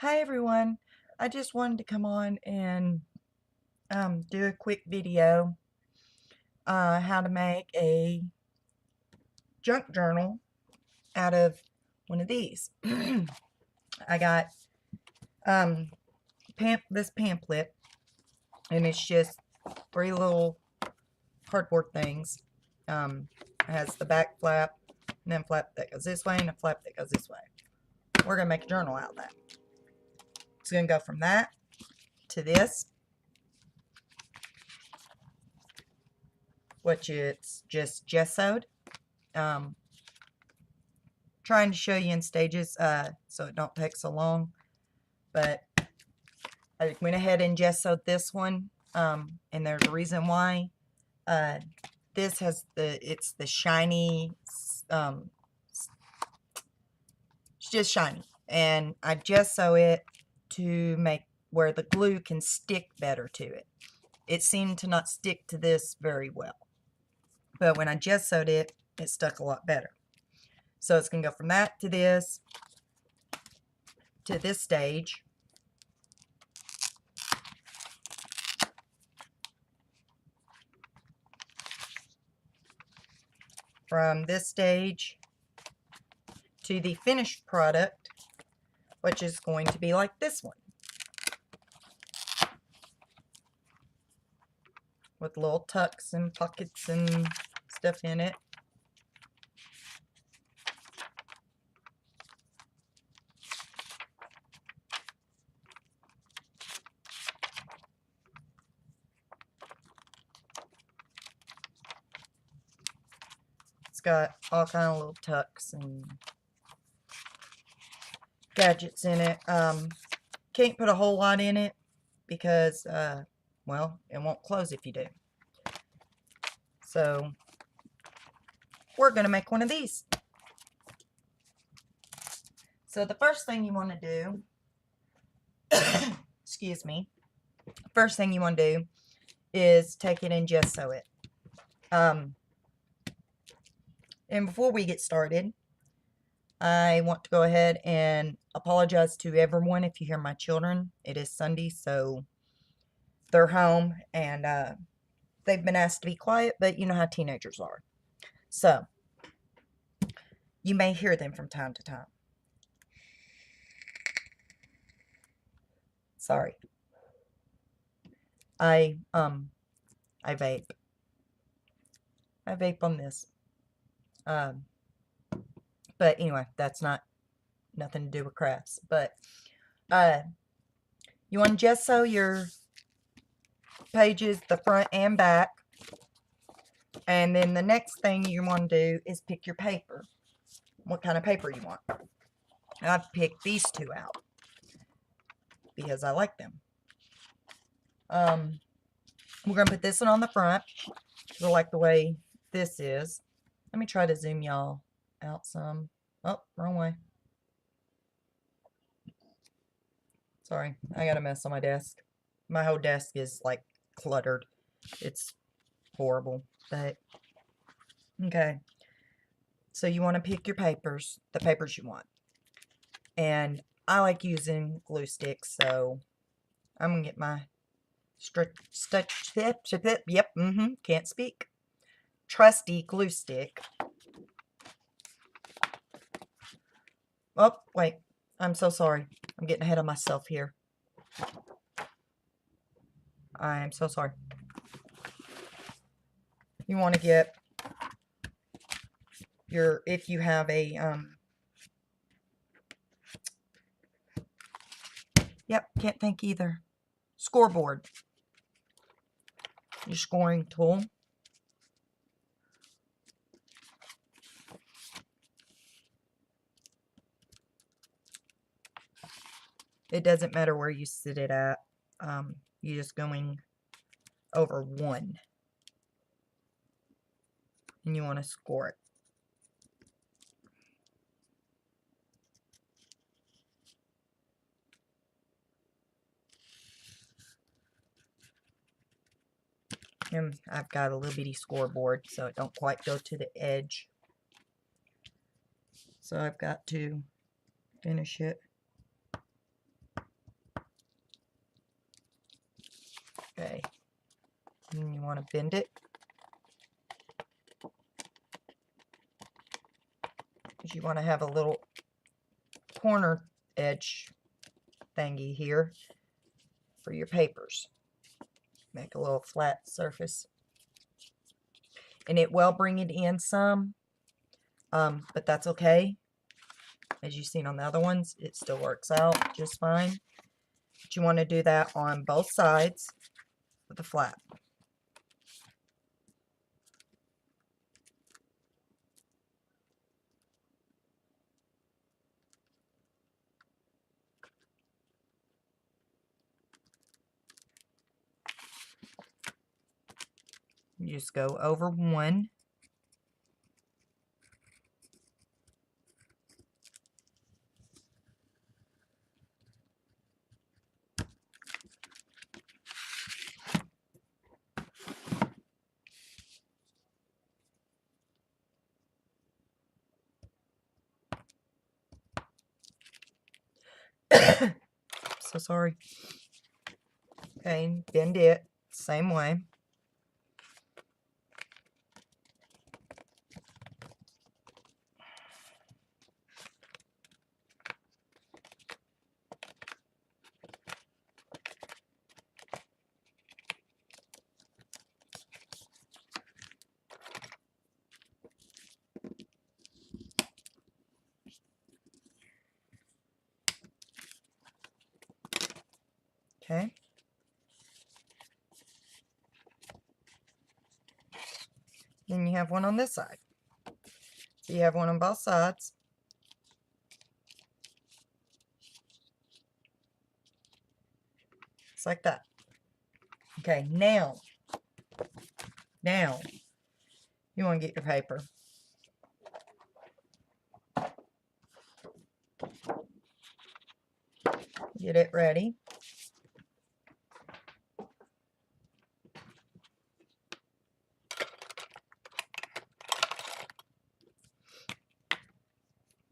Hi everyone. I just wanted to come on and do a quick video how to make a junk journal out of one of these. I got um, this pamphlet, and it's just 3 little cardboard things. It has the back flap, and then a flap that goes this way, and a flap that goes this way. We're going to make a journal out of that. It's going to go from that to this, which it's just gessoed. Trying to show you in stages so it don't take so long, but I went ahead and gessoed this one, and there's a reason why. This has it's the shiny, it's just shiny, and I gesso it to make where the glue can stick better to it. It seemed to not stick to this very well, but when I gessoed it, it stuck a lot better. So it's going to go from that to this stage. From this stage to the finished product, which is going to be like this one, with little tucks and pockets and stuff in it. It's got all kind of little tucks and gadgets in it. Can't put a whole lot in it because, well, it won't close if you do. So, we're going to make one of these. So, the first thing you want to do, excuse me, first thing you want to do is take it and gesso it. And before we get started, I want to go ahead and apologize to everyone if you hear my children. It is Sunday, so they're home, and they've been asked to be quiet, but you know how teenagers are. So, you may hear them from time to time. Sorry. I vape. I vape on this. But anyway, that's nothing to do with crafts. But you want to gesso your pages, the front and back. And then the next thing you want to do is pick your paper. What kind of paper you want. I've picked these two out because I like them. We're going to put this one on the front because I like the way this is. Let me try to zoom y'all out some. Oh, wrong way. Sorry, I got a mess on my desk. My whole desk is like cluttered. It's horrible, but okay. So you want to pick your papers, the papers you want. And I like using glue sticks, so I'm going to get my can't speak. Trusty glue stick. Oh, wait. I'm so sorry. I'm getting ahead of myself here. I'm so sorry. You want to get your, if you have a, yep, can't think either. Scoreboard. Your scoring tool. It doesn't matter where you sit it at. You're just going over 1. And you want to score it. And I've got a little bitty scoreboard, so it don't quite go to the edge. So I've got to finish it Okay. And you want to bend it. Because you want to have a little corner edge thingy here for your papers. Make a little flat surface. And it will bring it in some, but that's okay. As you've seen on the other ones, it still works out just fine. But you want to do that on both sides of the flap. You just go over one. So sorry. Okay, bend it same way. Okay. Then you have one on this side. So you have one on both sides. Just like that. Okay, now you want to get your paper. Get it ready.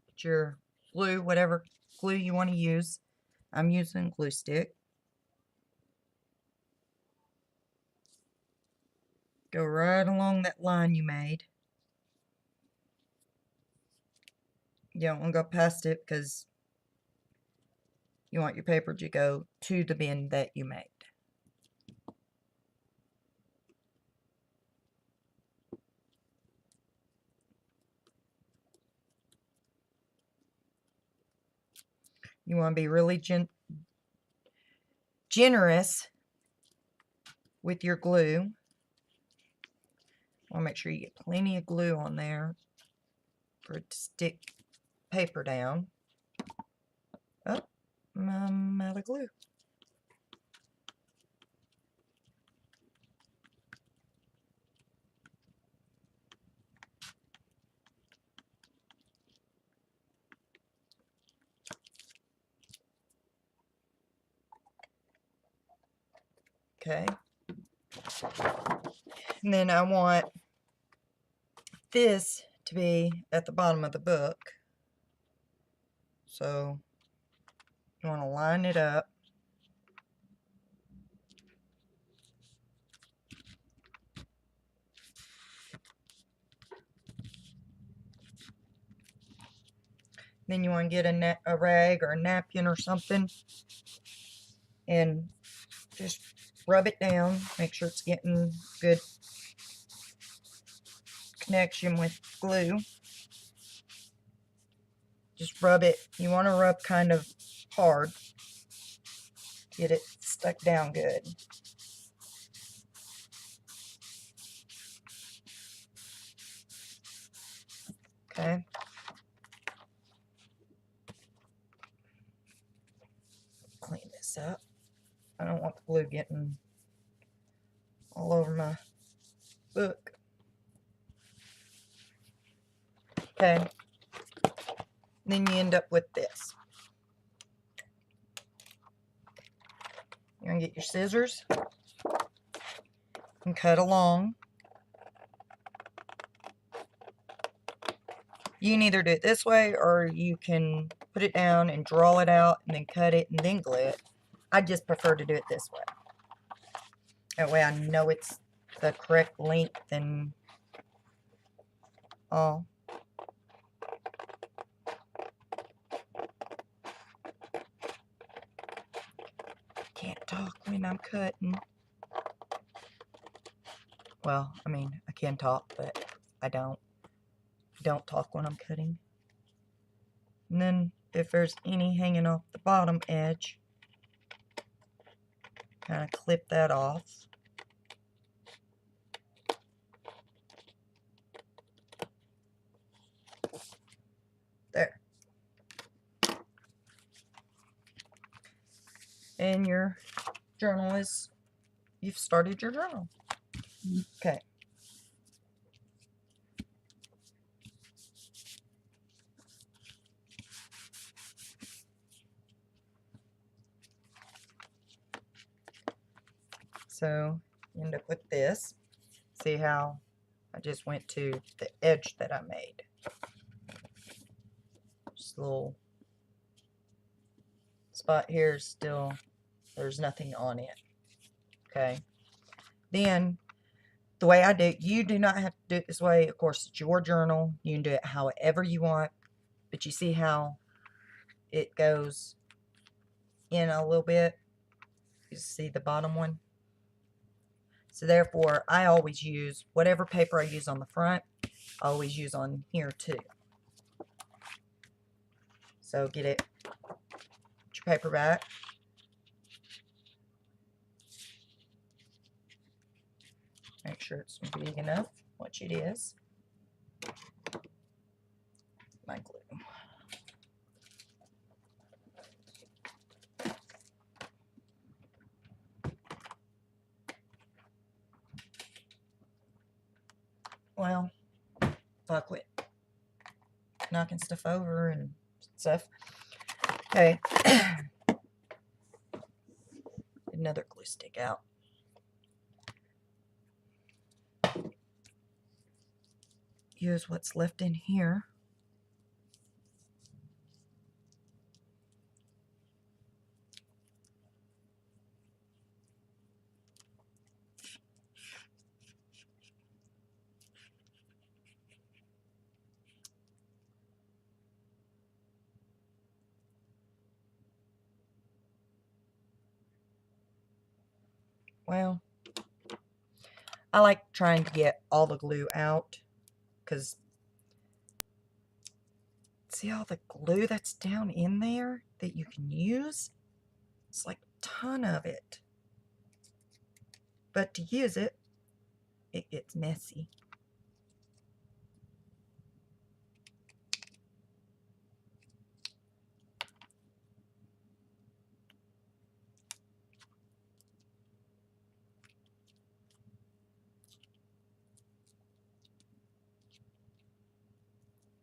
Get your glue, whatever glue you want to use. I'm using glue stick. Go right along that line you made. You don't want to go past it because you want your paper to go to the bend that you made. You want to be really generous with your glue. Want to make sure you get plenty of glue on there for it to stick paper down. Oh, I'm out of glue. Okay. And then I want this to be at the bottom of the book. So you want to line it up. Then you want to get a rag or a napkin or something and just rub it down. Make sure it's getting good connection with glue. Just rub it. You want to rub kind of hard. Get it stuck down good. Okay. Clean this up. I don't want the glue getting all over my book. Okay. Then you end up with this. You're going to get your scissors and cut along. You can either do it this way or you can put it down and draw it out and then cut it and then glue it. I just prefer to do it this way. That way I know it's the correct length and all. Can't talk when I'm cutting. Well, I mean, I can talk, but I don't talk when I'm cutting. And then if there's any hanging off the bottom edge, kind of clip that off. There. And your journal is, you've started your journal. Okay. So you end up with this. See how I just went to the edge that I made. Just a little spot here, still there's nothing on it. Okay. Then the way I do it, you do not have to do it this way. Of course, it's your journal. You can do it however you want. But you see how it goes in a little bit? You see the bottom one? So therefore, I always use whatever paper I use on the front, I always use on here too. So get it, put your paper back. Make sure it's big enough, which it is. My glue. Well, if I quit knocking stuff over and stuff. Okay. Another glue stick out. Use what's left in here. Well, I like trying to get all the glue out because see all the glue that's down in there that you can use? It's like a ton of it. But to use it, it gets messy.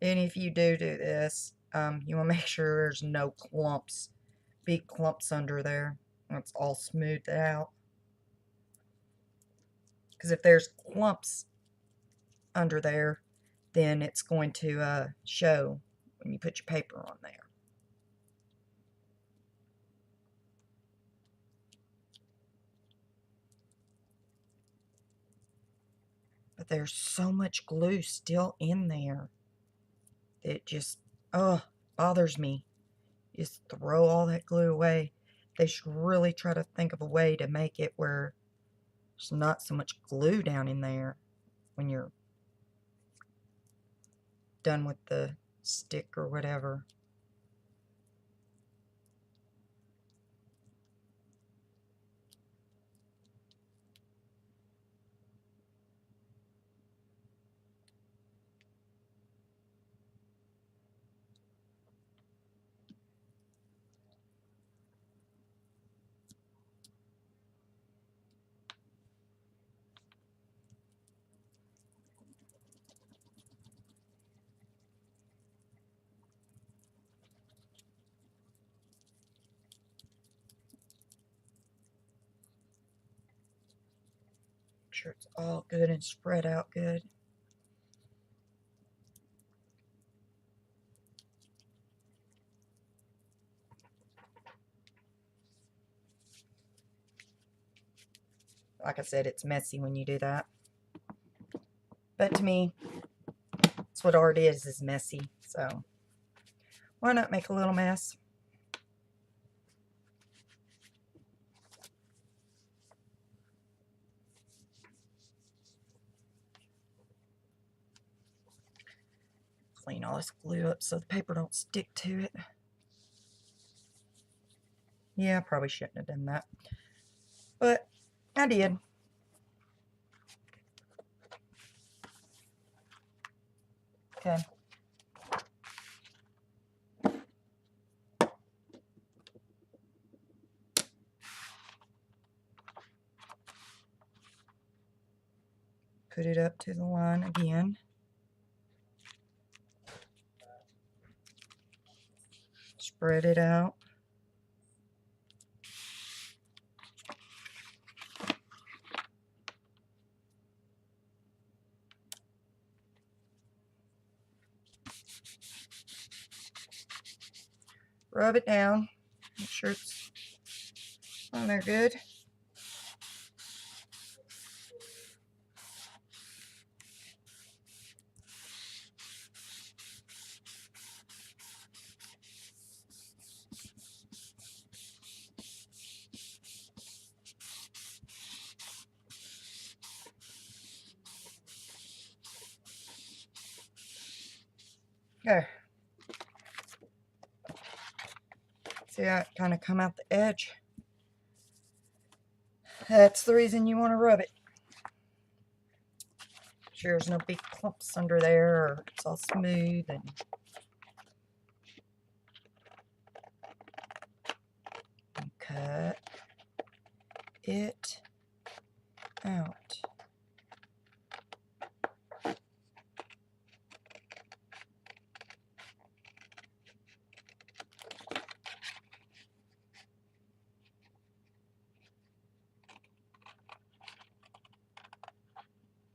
And if you do this, you want to make sure there's no clumps, big clumps under there. It's all smoothed out. Because if there's clumps under there, then it's going to show when you put your paper on there. But there's so much glue still in there. It just, bothers me. Just throw all that glue away. They should really try to think of a way to make it where there's not so much glue down in there when you're done with the stick or whatever. Make sure it's all good and spread out good. like I said, it's messy when you do that. But to me, that's what art is messy. So why not make a little mess? Clean all this glue up so the paper don't stick to it. Yeah, I probably shouldn't have done that, but I did. Okay. Put it up to the line again. Spread it out. Rub it down. Make sure it's on there good. There. See how it kind of come out the edge? That's the reason you want to rub it. Sure there's no big clumps under there, or it's all smooth and cut it out.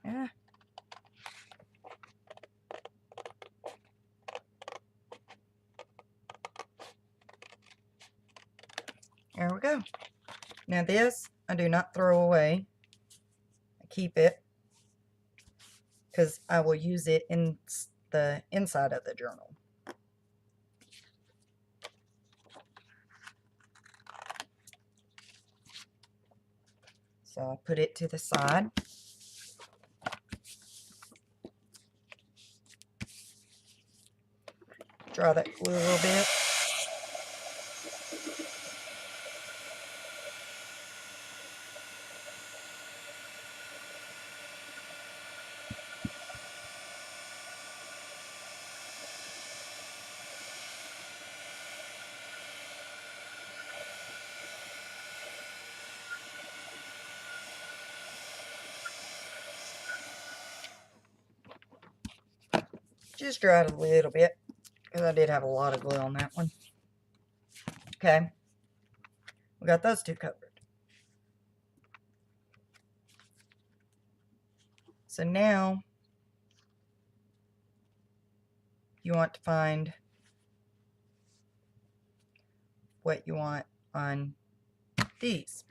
Yeah. There we go. Now this, I do not throw away. I keep it because I will use it in the inside of the journal. So I put it to the side. Dry that glue a little bit. Just dry it a little bit because I did have a lot of glue on that one. Okay, we got those two covered. So now you want to find what you want on these.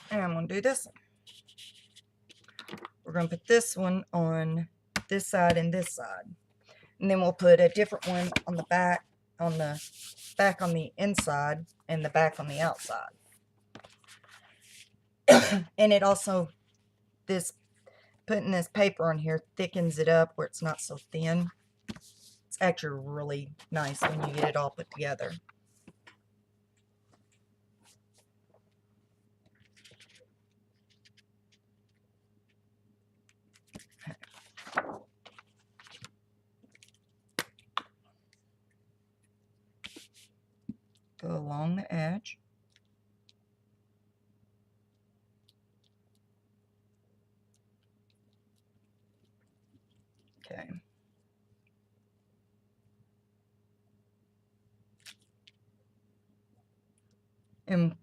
And I'm going to do this one. We're going to put this one on this side and this side. And then we'll put a different one on the back on the inside and the back on the outside. And it also, putting this paper on here thickens it up where it's not so thin. It's actually really nice when you get it all put together. Go along the edge. Okay. And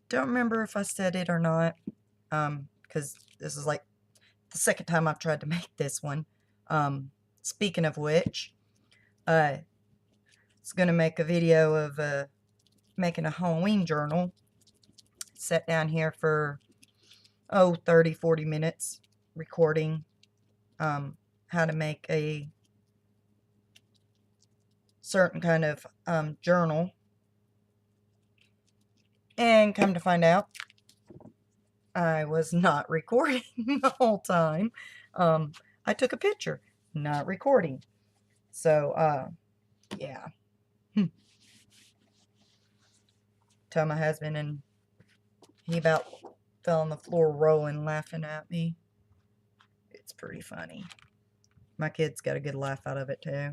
don't remember if I said it or not, because this is like the second time I've tried to make this one. Speaking of which, I was going to make a video of making a Halloween journal. Sat down here for, 30-40 minutes recording how to make a certain kind of journal. And come to find out, I was not recording the whole time. I took a picture, not recording. So, yeah. Tell my husband, and he about fell on the floor rolling, laughing at me. It's pretty funny. My kids got a good laugh out of it, too.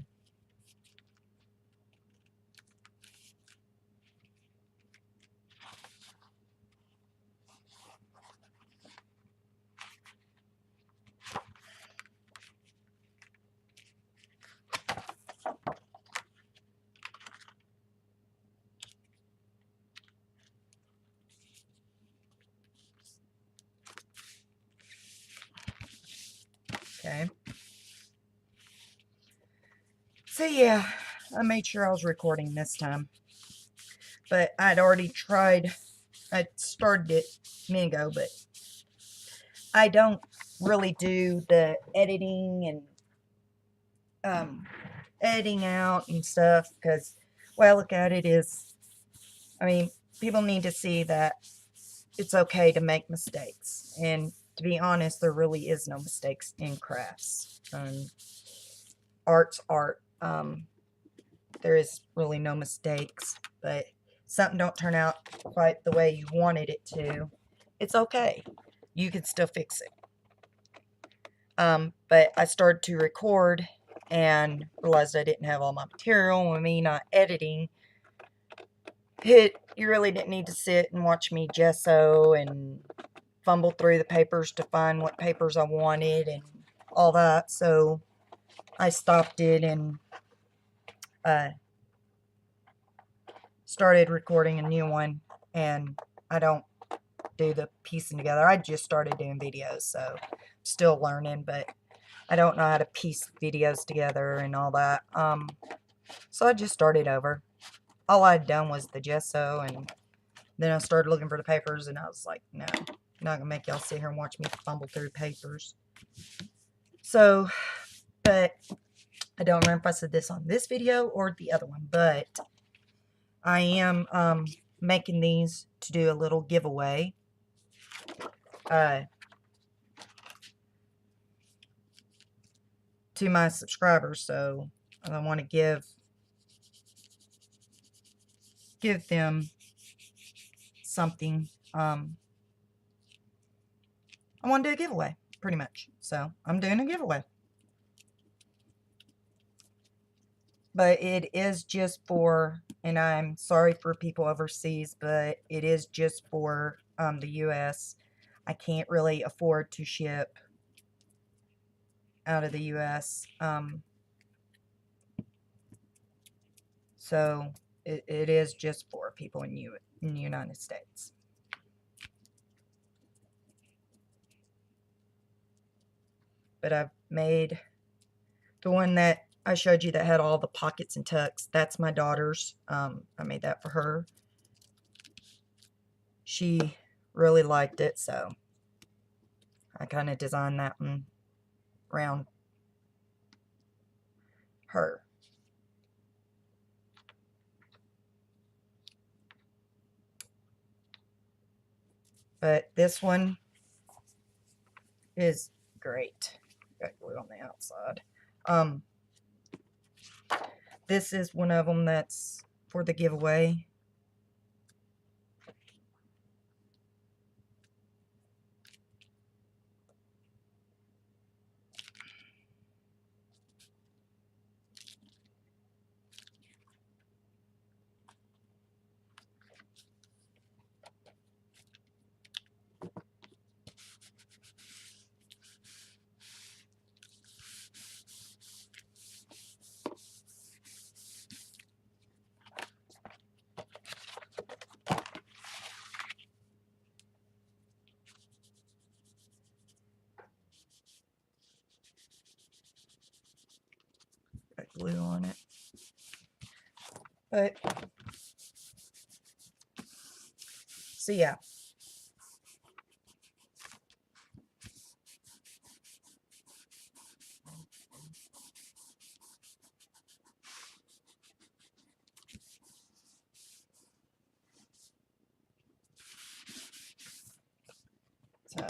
Okay. So, yeah, I made sure I was recording this time. But I'd already tried, I started it a minute ago, but I don't really do the editing and editing out and stuff, because the way I look at it is, I mean, people need to see that it's okay to make mistakes. And to be honest, there really is no mistakes in crafts. Art's art. There is really no mistakes, but something don't turn out quite the way you wanted it to, it's okay. You can still fix it. But I started to record and realized I didn't have all my material. With me not editing, you really didn't need to sit and watch me gesso and fumble through the papers to find what papers I wanted and all that. So I stopped it and started recording a new one. And I don't do the piecing together. I just started doing videos, so still learning, but I don't know how to piece videos together and all that. So I just started over. All I'd done was the gesso, and then I started looking for the papers, and I was like, no, I'm not gonna make y'all sit here and watch me fumble through papers. So, but I don't remember if I said this on this video or the other one, but I am making these to do a little giveaway. To my subscribers, so I want to give them something. I want to do a giveaway, pretty much. So I'm doing a giveaway, but it is just for, and I'm sorry for people overseas, but it is just for the US. I can't really afford to ship out of the US. So it is just for people in the United States. But I've made the one that I showed you that had all the pockets and tucks. That's my daughter's. I made that for her. She really liked it, so I kind of designed that one around her. But this one is great. Got glue on the outside. This is one of them that's for the giveaway. But, so yeah. So,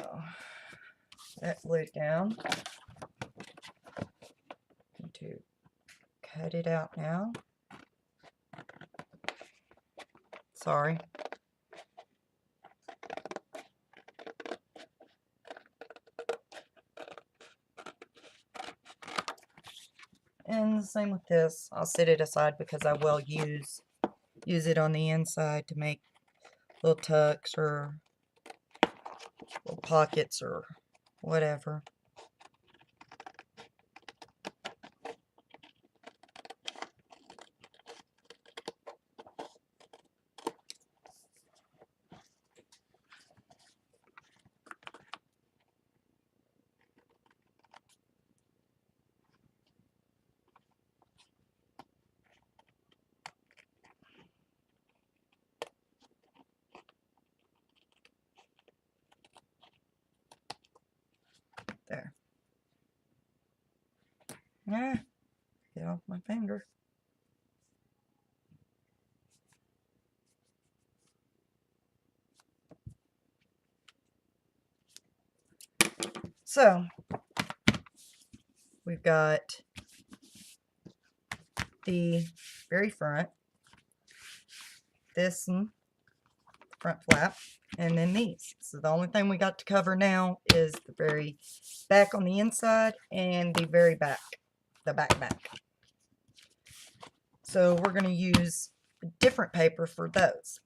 that glued down. Going to cut it out now. Sorry. And the same with this. I'll set it aside because I will use it on the inside to make little tucks or little pockets or whatever. There. Yeah, get off my finger. So, we've got the very front, this one, front flap, and then these. So the only thing we got to cover now is the very back on the inside and the very back, the back. So we're going to use a different paper for those.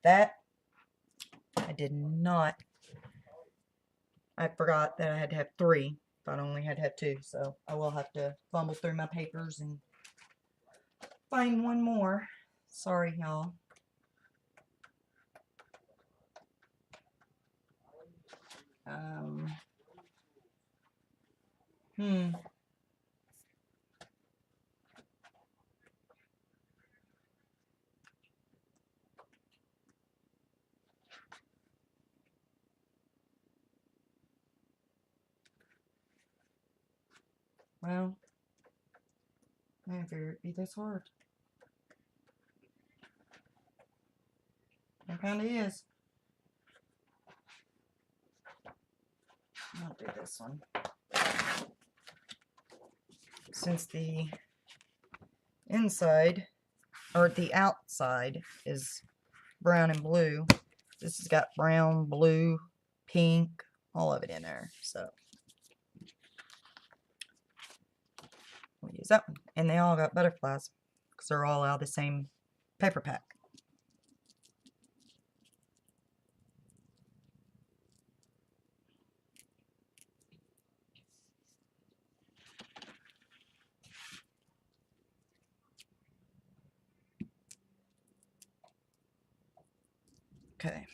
That, I did not, I forgot that I had to have 3. Thought I only had to have 2, so I will have to fumble through my papers and find one more. Sorry, y'all. Hmm. Well, I figured it'd be this hard. It kind of is. I'll do this one. Since the inside, or the outside, is brown and blue, this has got brown, blue, pink, all of it in there. So, we'll use that one. And they all got butterflies, because they're all out of the same paper pack. Okay.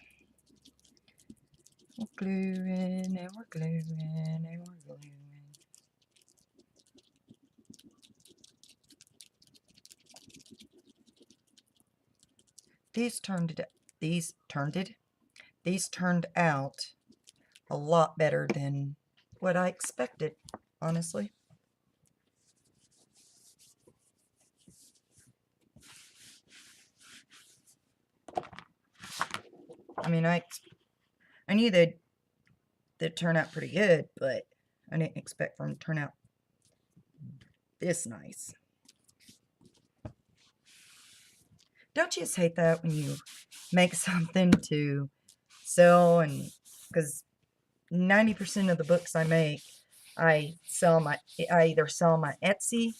We're gluing and we're gluing and we're gluing. These turned out a lot better than what I expected, honestly. I mean, I knew they'd turn out pretty good, but I didn't expect for them to turn out this nice. Don't you just hate that when you make something to sell, and because 90% of the books I make, I either sell my Etsy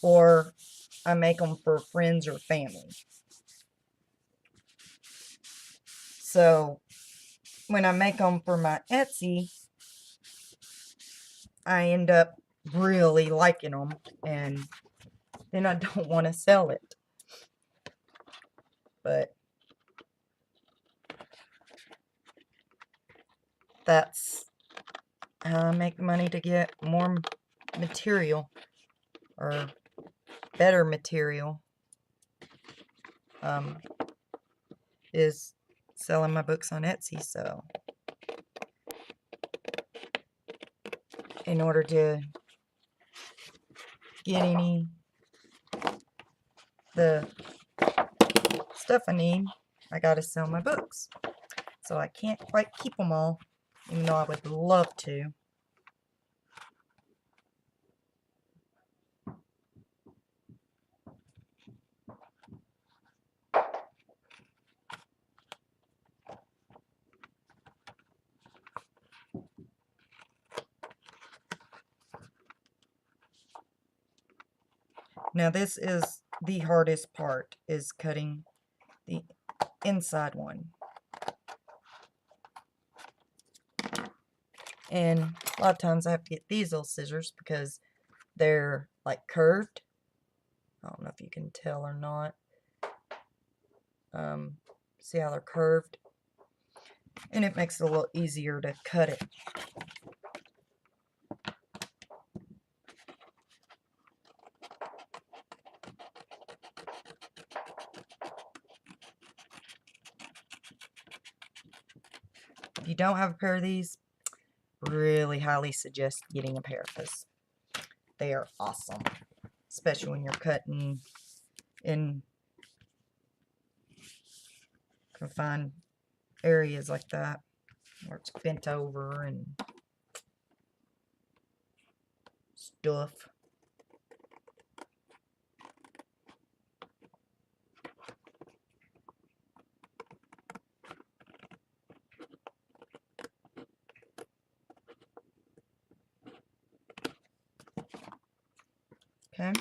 or I make them for friends or family. So when I make them for my Etsy, I end up really liking them, and then I don't want to sell it. But that's how I make money, to get more material, or better material. is selling my books on Etsy, so in order to get the stuff I need, I gotta sell my books. So I can't quite keep them all, even though I would love to. Now this is the hardest part, is cutting the inside one. And a lot of times I have to get these little scissors because they're like curved. I don't know if you can tell or not. See how they're curved? And it makes it a little easier to cut it. If you don't have a pair of these, really highly suggest getting a pair because they are awesome. Especially when you're cutting in confined areas like that, where it's bent over and stuff. Okay.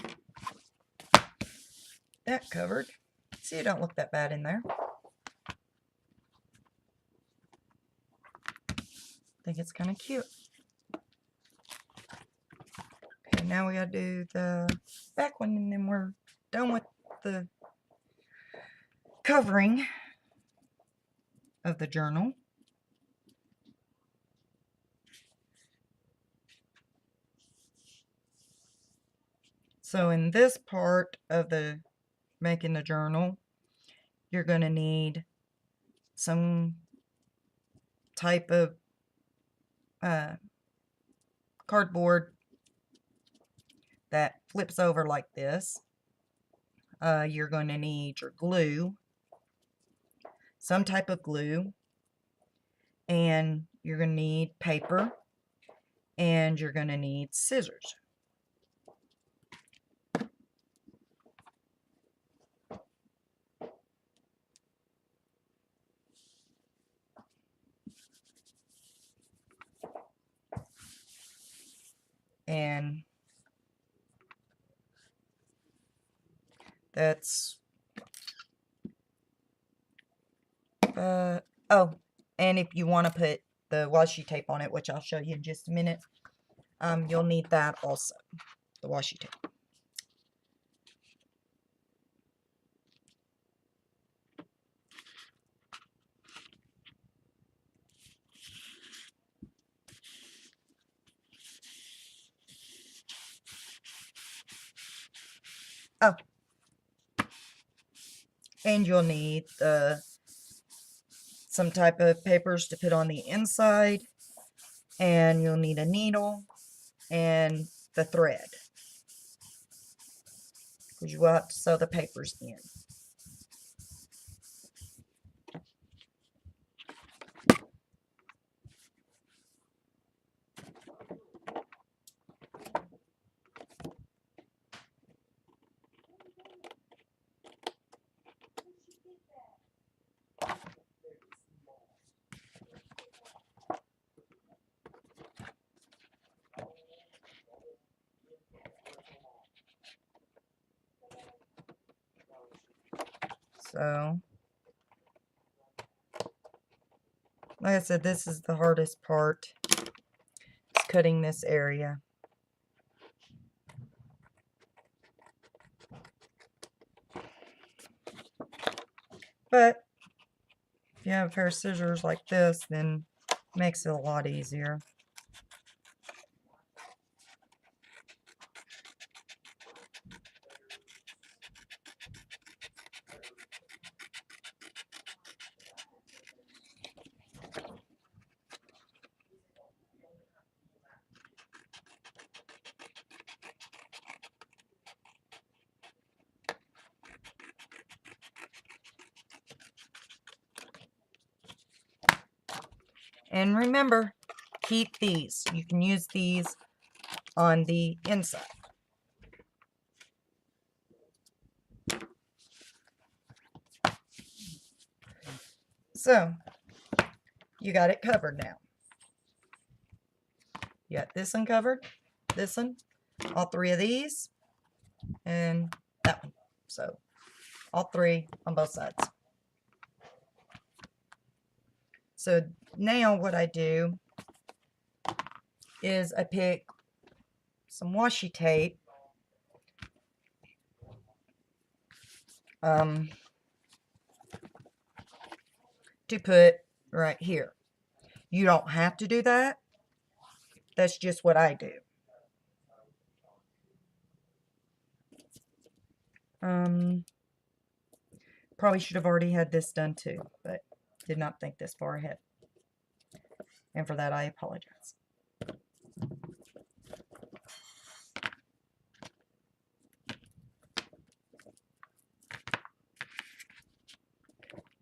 That covered. See, it don't look that bad in there. I think it's kind of cute. Okay, now we gotta do the back one, and then we're done with the covering of the journal. So in this part of the making the journal, you're going to need some type of cardboard that flips over like this. You're going to need your glue, some type of glue, and you're going to need paper, and you're going to need scissors. And that's oh, and if you want to put the washi tape on it, which I'll show you in just a minute, you'll need that also, the washi tape. Oh, and you'll need some type of papers to put on the inside, and you'll need a needle and the thread, because you will have to sew the papers in. So, like I said, this is the hardest part. It's cutting this area. But if you have a pair of scissors like this, then it makes it a lot easier. And remember, keep these. You can use these on the inside. So, you got it covered now. You got this one covered, this one, all three of these, and that one. So, all three on both sides. So, now what I do is I pick some washi tape, to put right here. You don't have to do that. That's just what I do. Probably should have already had this done too, but did not think this far ahead. And for that, I apologize.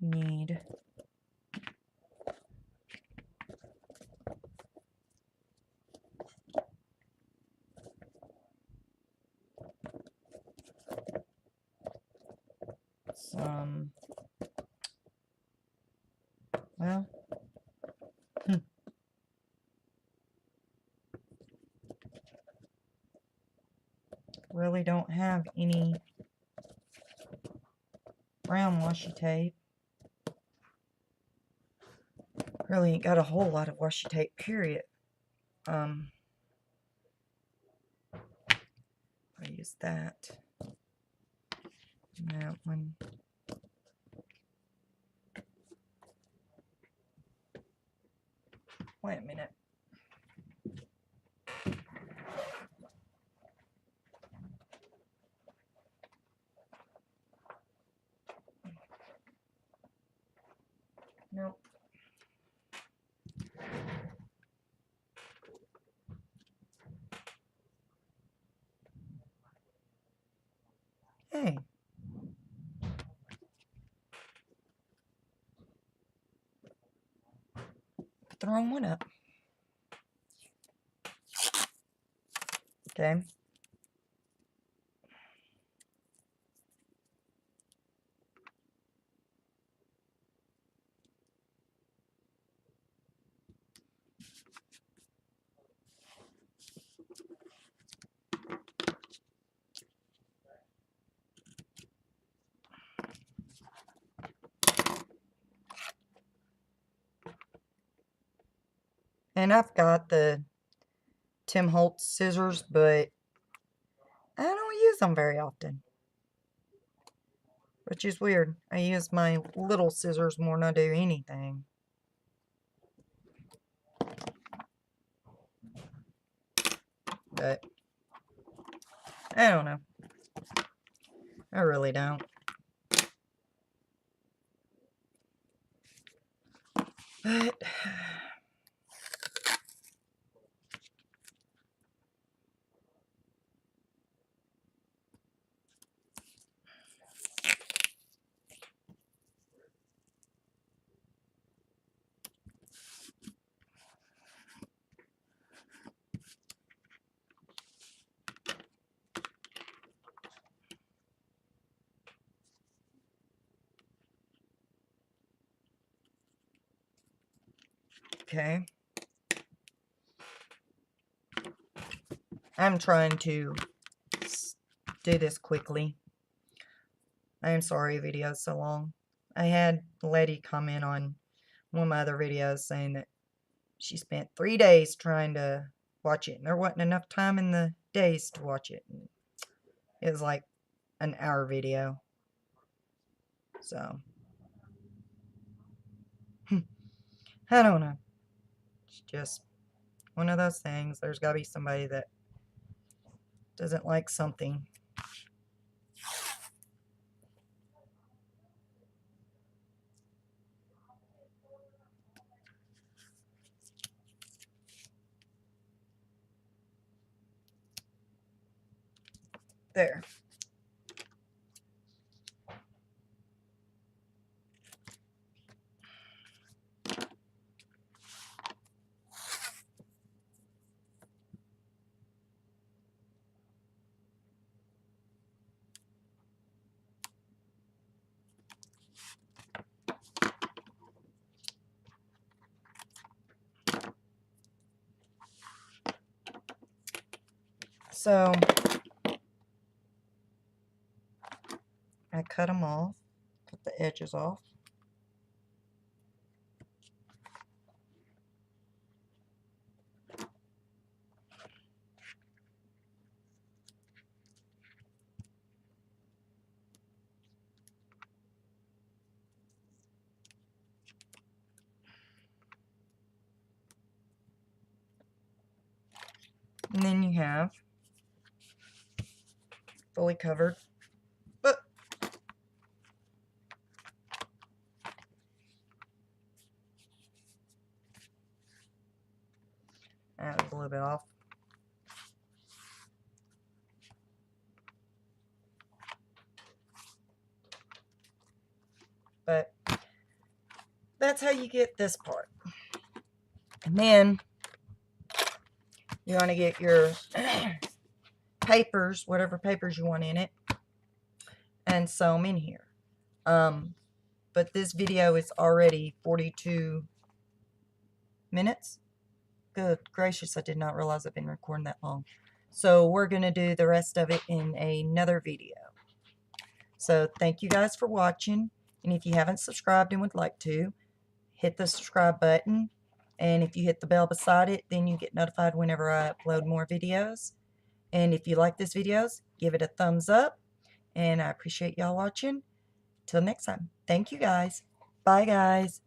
Need some, well, really don't have any brown washi tape. Really ain't got a whole lot of washi tape, period. I use that. And that one. Wait a minute. Nope. Hey. Put the wrong one up. Okay. And I've got the Tim Holtz scissors, but I don't use them very often. Which is weird. I use my little scissors more than I do anything. But I don't know. I really don't. But okay. I'm trying to do this quickly. I am sorry video's so long. I had a lady comment on one of my other videos saying that she spent 3 days trying to watch it, and there wasn't enough time in the days to watch it. And it was like an hour video. So, I don't know. It's just one of those things. There's got to be somebody that doesn't like something. There. So I cut them off, cut the edges off. And then you have fully covered. But that was a little bit off. But that's how you get this part. And then you want to get your papers, whatever papers you want in it, and sew them in here. But this video is already 42 minutes. Good gracious, I did not realize I've been recording that long. So we're going to do the rest of it in another video. So thank you guys for watching. And if you haven't subscribed and would like to, hit the subscribe button. And if you hit the bell beside it, then you get notified whenever I upload more videos. And if you like this videos, give it a thumbs up. And I appreciate y'all watching. Till next time. Thank you guys. Bye guys.